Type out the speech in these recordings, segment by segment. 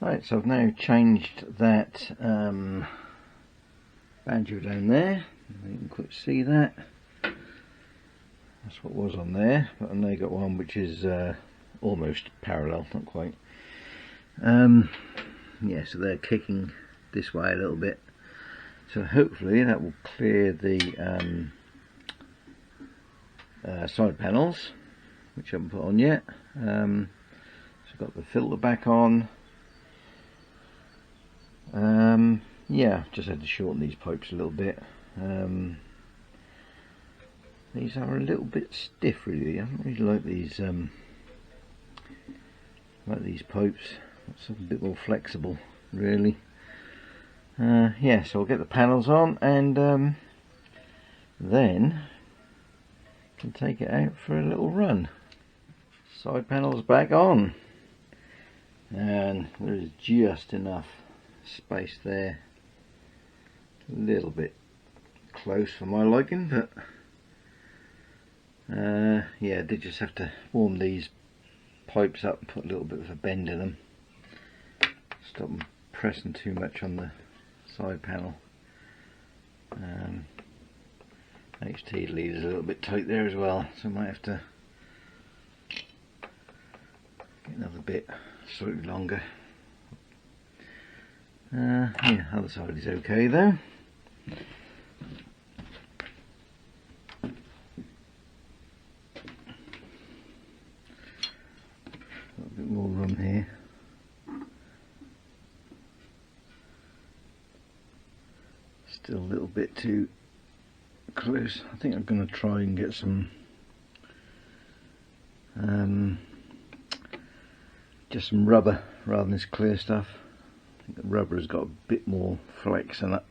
Right, so I've now changed that banjo down there. You can quite see that. That's what was on there, but I've now got one which is almost parallel, not quite. Yeah, so they're kicking this way a little bit. So hopefully that will clear the side panels, which I haven't put on yet. So I've got the filter back on. Yeah, just had to shorten these pipes a little bit. These are a little bit stiff really. I don't really like these pipes. It's a bit more flexible really. Yeah, so I'll get the panels on and then can take it out for a little run. Side panels back on, and there is just enough space there. A little bit close for my liking, but yeah, I did just have to warm these pipes up and put a little bit of a bend in them. Stop them pressing too much on the side panel. HT lead is a little bit tight there as well, so I might have to get another bit slightly longer. Yeah, other side is okay though. Got a bit more room here. Still a little bit too close. I think I'm going to try and get some just some rubber rather than this clear stuff. I think the rubber has got a bit more flex in it.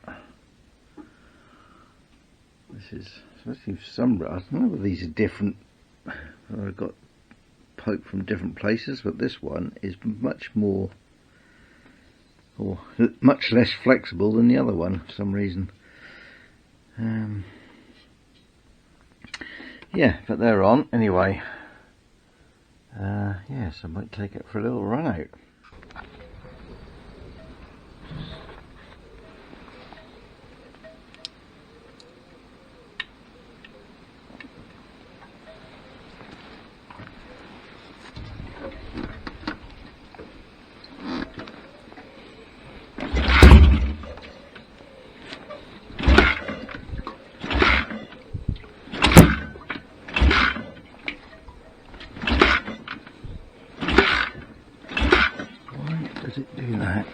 This is especially some rubber. I don't know whether these are different. I've got pipe from different places, but this one is much more, or much less flexible than the other one for some reason. Yeah, but they're on anyway. Yes, I might take it for a little run out. Does it do that?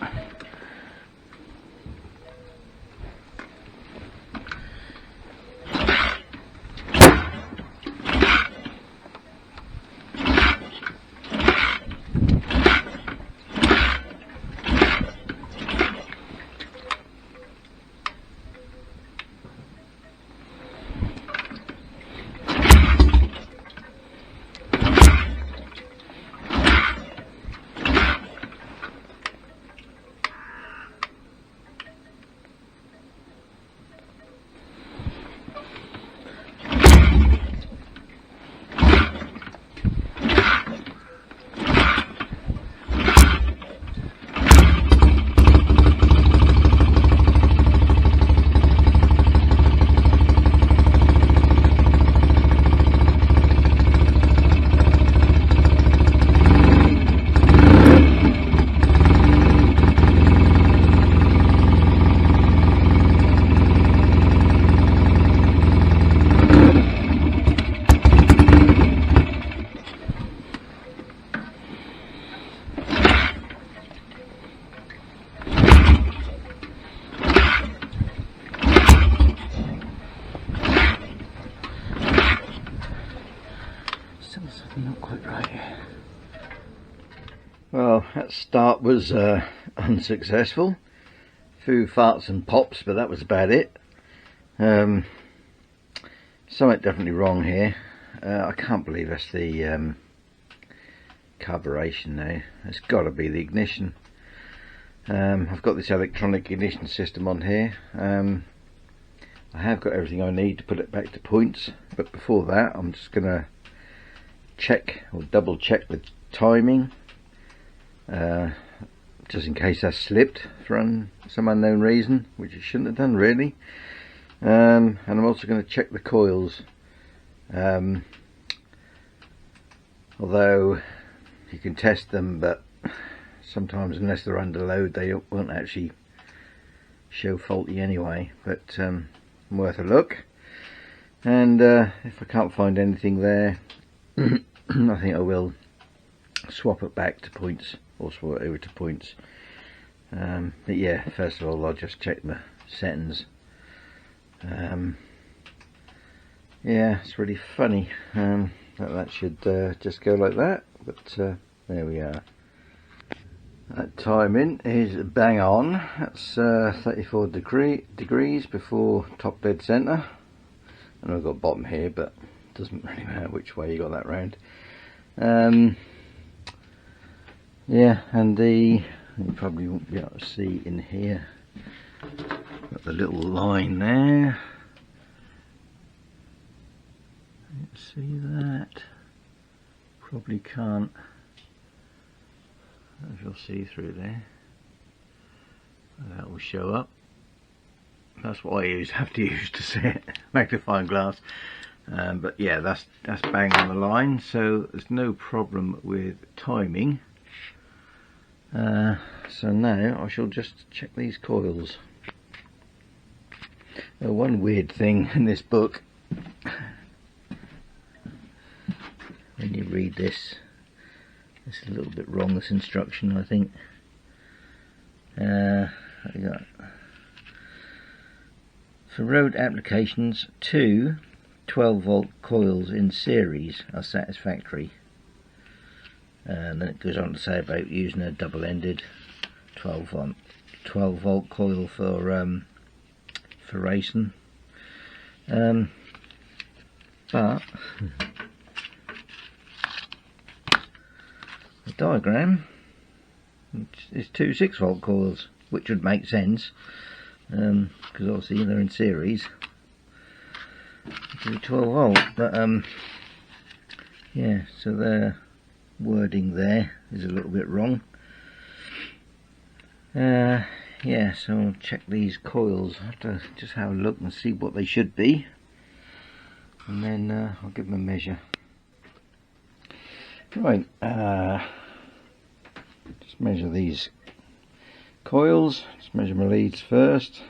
Not quite right. Well, that start was unsuccessful. Few farts and pops, but that was about it. Something definitely wrong here. I can't believe that's the carburation now. It's got to be the ignition. I've got this electronic ignition system on here. I have got everything I need to put it back to points, but before that I'm just going to check or double check the timing. just in case I slipped for some unknown reason, which it shouldn't have done really. And I'm also going to check the coils, although you can test them, but sometimes unless they're under load they won't actually show faulty anyway, but worth a look. And if I can't find anything there, I think I will swap it back to points, or swap it over to points. But yeah, first of all I'll just check the settings. Yeah, it's really funny that should just go like that, but there we are. That timing is bang on. That's 34 degrees before top dead center. I know I've got bottom here, but it doesn't really matter which way you got that round. Yeah, and you probably won't be able to see in here, got the little line there. See that? Probably can't. I don't know if you'll see through there. That will show up. That's what I have to use to see it. Magnifying glass. But yeah, that's bang on the line, so there's no problem with timing. So now I shall just check these coils. One weird thing in this book, when you read this, it's a little bit wrong, this instruction, I think. I got, for road applications, 2 12-volt coils in series are satisfactory. And then it goes on to say about using a double-ended 12-volt coil for racing. But the diagram is 2 6-volt coils, which would make sense because obviously they're in series. 12-volt, but yeah, so their wording there is a little bit wrong. Yeah, so I'll check these coils. I have to just have a look and see what they should be, and then I'll give them a measure. Right, just measure these coils. Let's measure my leads first.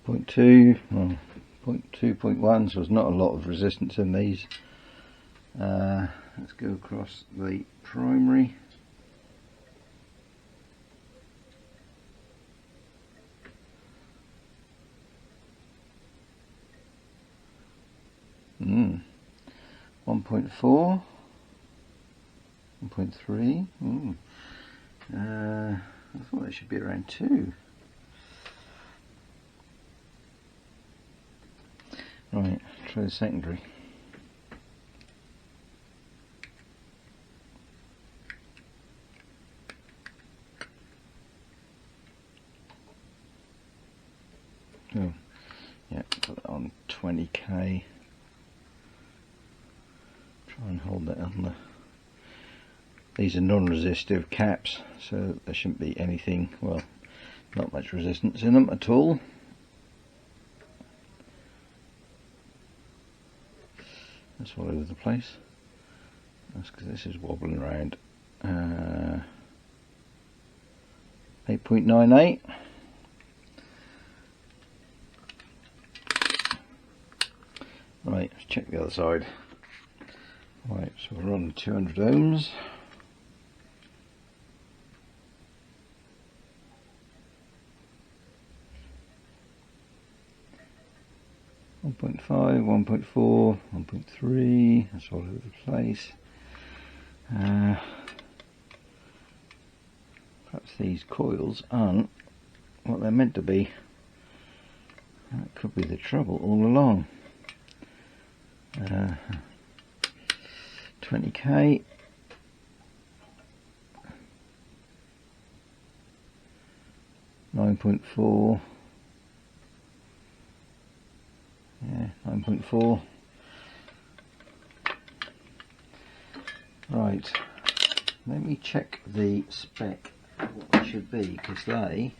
0.2, well, 0.2, 0.1, so there's not a lot of resistance in these. Let's go across the primary. Mm. 1.4, 1.3. I thought they should be around 2. Right, try the secondary. Oh, yeah, put that on 20k. Try and hold that on the. These are non-resistive caps, so there shouldn't be anything, well, not much resistance in them at all. That's all over the place. That's because this is wobbling around. 8.98. Right, let's check the other side. Right, so we're on 200 ohms. One 1.5, 1.4, 1.3, that's all over the place. Perhaps these coils aren't what they're meant to be. That could be the trouble all along. 20k. .4. Yeah, 9.4. Right. let me check the spec what it should be, because they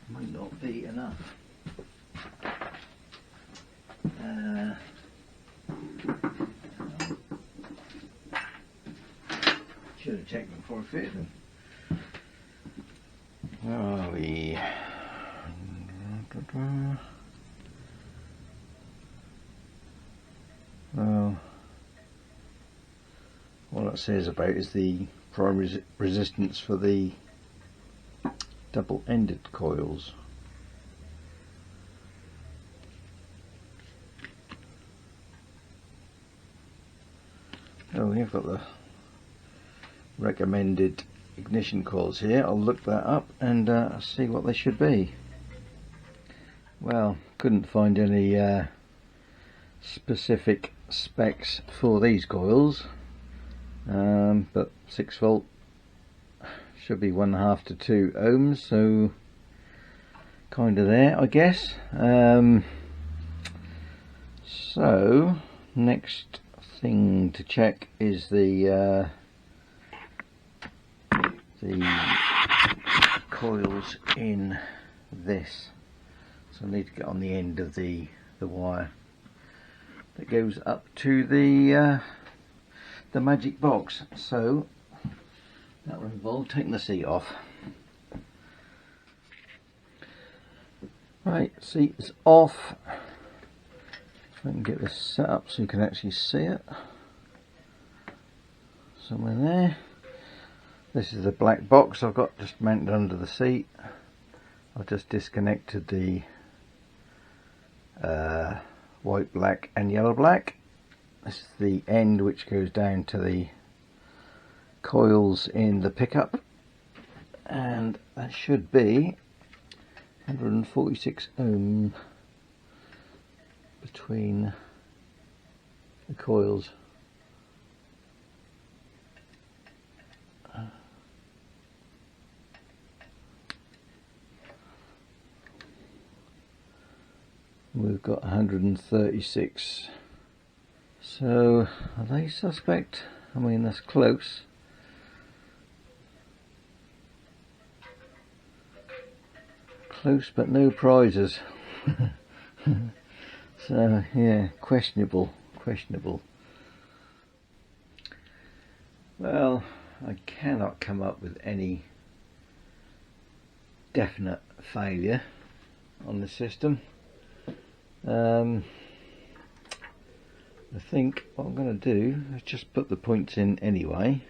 might not be enough. Should have checked them before I fitted them. Where are we? Well, all it says about is the primary resistance for the double-ended coils. Oh, we've got the recommended ignition coils here. I'll look that up and see what they should be. Well, couldn't find any specific specs for these coils, but 6 volt should be 1.5 to 2 ohms, so kind of there, I guess. So next thing to check is the coils in this. So I need to get on the end of the wire that goes up to the magic box. So that will involve taking the seat off. Right, seat is off. If I can get this set up so you can actually see it. Somewhere there. This is the black box I've got just mounted under the seat. I've just disconnected the white, black and yellow black. This is the end which goes down to the coils in the pickup, and that should be 146 ohm between the coils. We've got 136. So are they suspect? I mean, that's close. Close but no prizes. So yeah, questionable. Well, I cannot come up with any definite failure on the system. I think what I'm going to do is just put the points in anyway,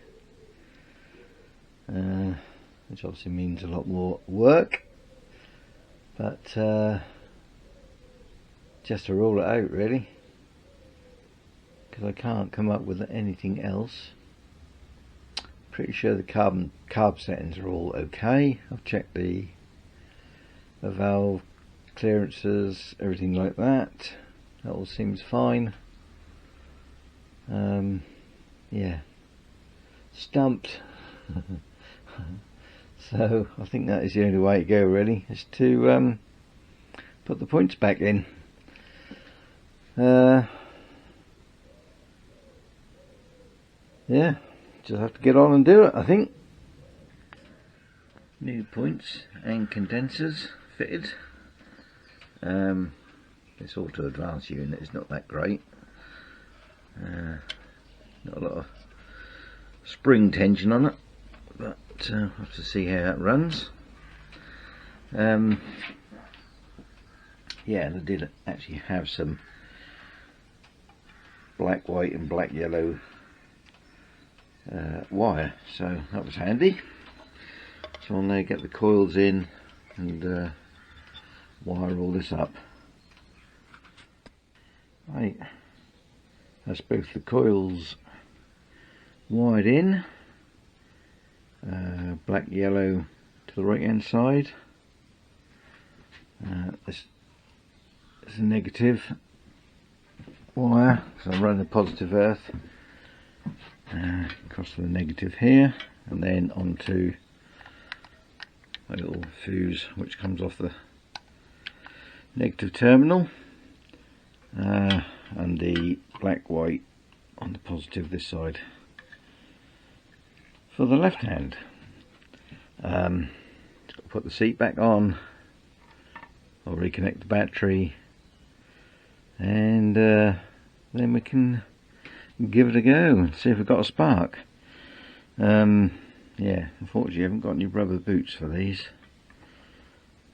which obviously means a lot more work, but just to rule it out really, because I can't come up with anything else. Pretty sure the carb settings are all okay. I've checked the valve clearances, everything like that. That all seems fine. Yeah, stumped. So I think that is the only way to go really, is to put the points back in. Yeah, just have to get on and do it, I think. New points and condensers fitted. This auto advance unit is not that great. Not a lot of spring tension on it, but we'll have to see how that runs. Yeah, they did actually have some black, white and black, yellow wire, so that was handy. So I'll now get the coils in and wire all this up. Right, that's both the coils wired in, black, yellow to the right hand side. This is a negative wire, so I'm running the positive earth across to the negative here, and then onto a little fuse which comes off the negative terminal, and the black, white on the positive this side. For the left hand, put the seat back on. I'll reconnect the battery, and then we can give it a go and see if we've got a spark. Yeah, unfortunately I haven't got any rubber boots for these.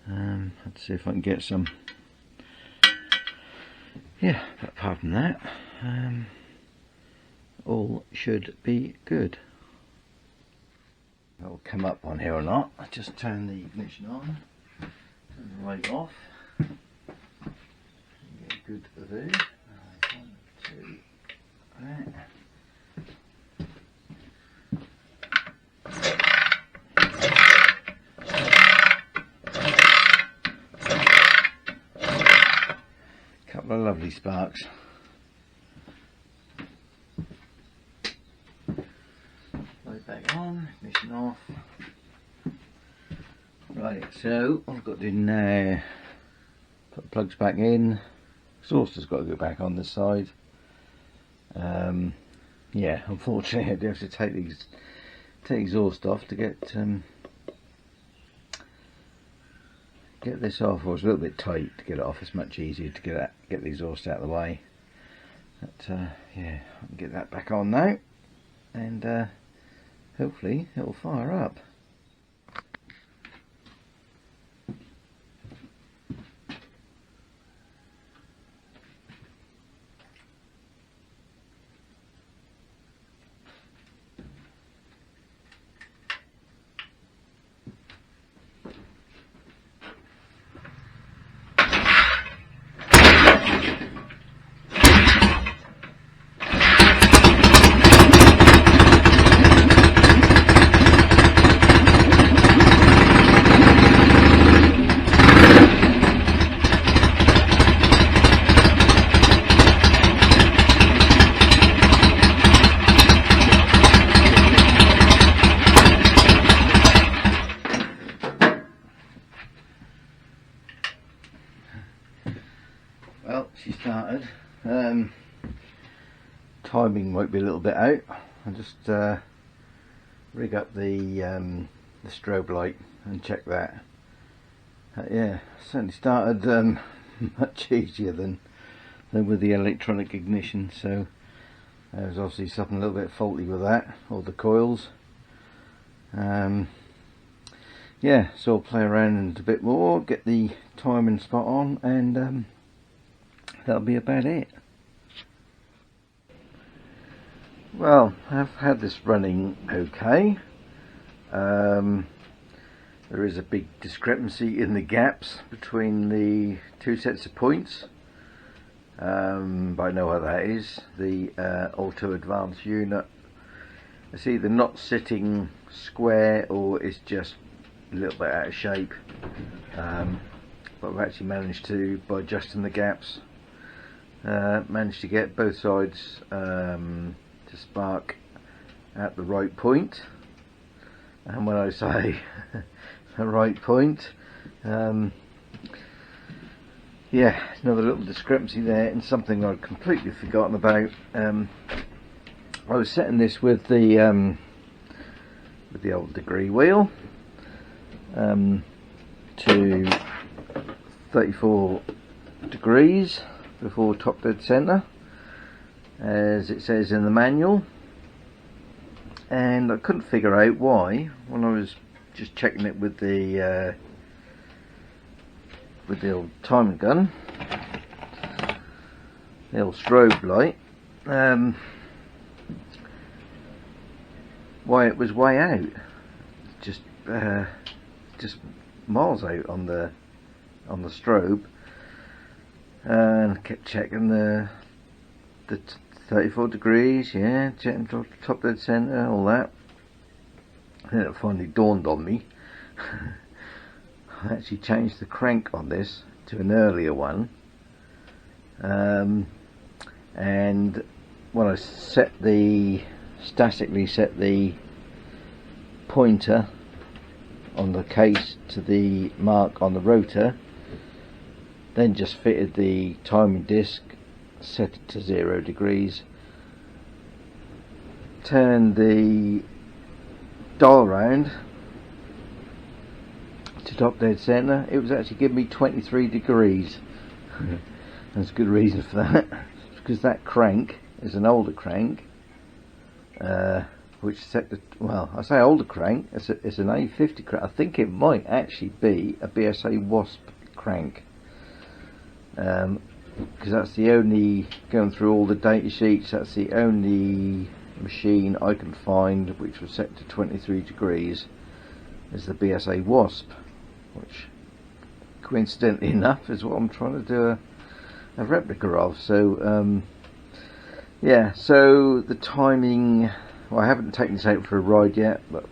Let's see if I can get some. Yeah, but apart from that, all should be good. It'll come up on here or not. I just turn the ignition on, turn the light off. Get good view. 1, 2, right. Couple of lovely sparks. Light back on, ignition off. Right, so what I've got to do now, put the plugs back in. Exhaust has got to go back on this side. Yeah, unfortunately I do have to take the exhaust off to get this off. It was a little bit tight to get it off. It's much easier to get the exhaust out of the way. But yeah, I can get that back on now, and hopefully it'll fire up. Well, she started. Timing might be a little bit out. I'll just rig up the strobe light and check that. Yeah, certainly started much easier than with the electronic ignition. So there's obviously something a little bit faulty with that, or the coils. Yeah, so I'll play around a bit more, get the timing spot on, and that'll be about it. Well, I've had this running okay. There is a big discrepancy in the gaps between the two sets of points, but I know what that is. The Auto Advanced unit, it's either not sitting square or it's just a little bit out of shape, but I've actually managed to, by adjusting the gaps, managed to get both sides to spark at the right point. And when I say the right point, yeah, another little discrepancy there, and something I'd completely forgotten about. I was setting this with the old degree wheel to 34 degrees before top dead center, as it says in the manual, and I couldn't figure out why when I was just checking it with the old timing gun, the old strobe light, why it was way out, just miles out on the strobe, and kept checking the 34 degrees, yeah, checking top dead center, all that. And then it finally dawned on me. I actually changed the crank on this to an earlier one, and when I statically set the pointer on the case to the mark on the rotor, then just fitted the timing disc, set it to 0 degrees, turned the dial round to top dead centre, it was actually giving me 23 degrees. There's a good reason for that, because that crank is an older crank, which is set to, well, I say older crank, it's an A50 crank. I think it might actually be a BSA Wasp crank, because that's the only, going through all the data sheets, that's the only machine I can find which was set to 23 degrees is the BSA Wasp, which coincidentally enough is what I'm trying to do a replica of. So yeah, so the timing, well, I haven't taken this out for a ride yet, but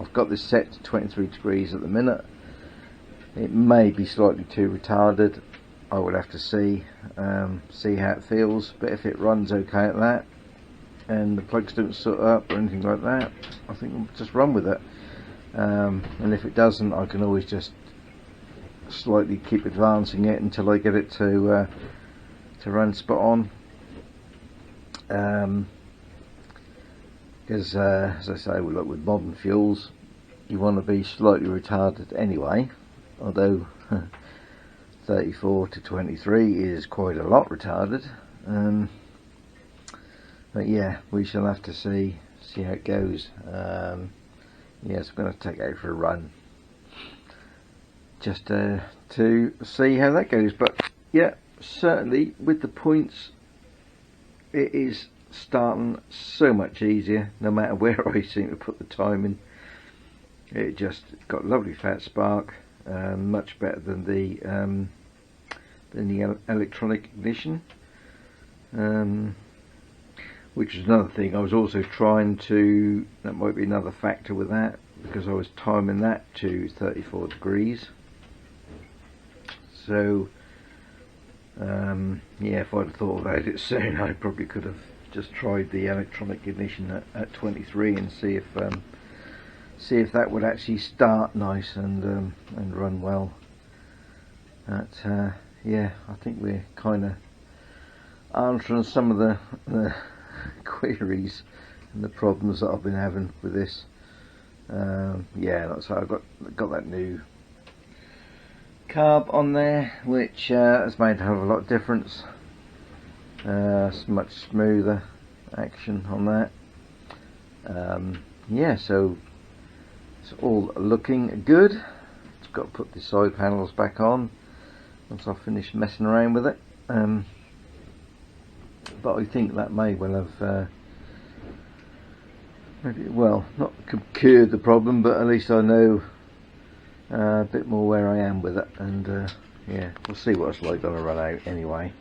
I've got this set to 23 degrees at the minute. It may be slightly too retarded, I would have to see how it feels, but if it runs okay at that and the plugs don't soot up or anything like that, I think I'll just run with it. And if it doesn't, I can always just slightly keep advancing it until I get it to run spot on. Because as I say, look, with modern fuels, you want to be slightly retarded anyway, although 34 to 23 is quite a lot retarded. But yeah, we shall have to see how it goes. Yes, I'm going to take it out for a run just to see how that goes. But yeah, certainly with the points, it is starting so much easier no matter where I seem to put the time in. It just got lovely fat spark, much better than the electronic ignition, which is another thing. I was also trying to, that might be another factor with that, because I was timing that to 34 degrees. So yeah, if I'd thought about it soon, I probably could have just tried the electronic ignition at 23 and see if that would actually start nice and run well. But yeah, I think we're kind of answering some of the queries and the problems that I've been having with this. Yeah, that's how I got that new carb on there, which has made a hell of a lot of difference. It's much smoother action on that. Yeah, so it's all looking good. Just got to put the side panels back on once I've finished messing around with it. But I think that may well have maybe, well, not cured the problem, but at least I know a bit more where I am with it. And yeah, we'll see what it's like on a run out anyway.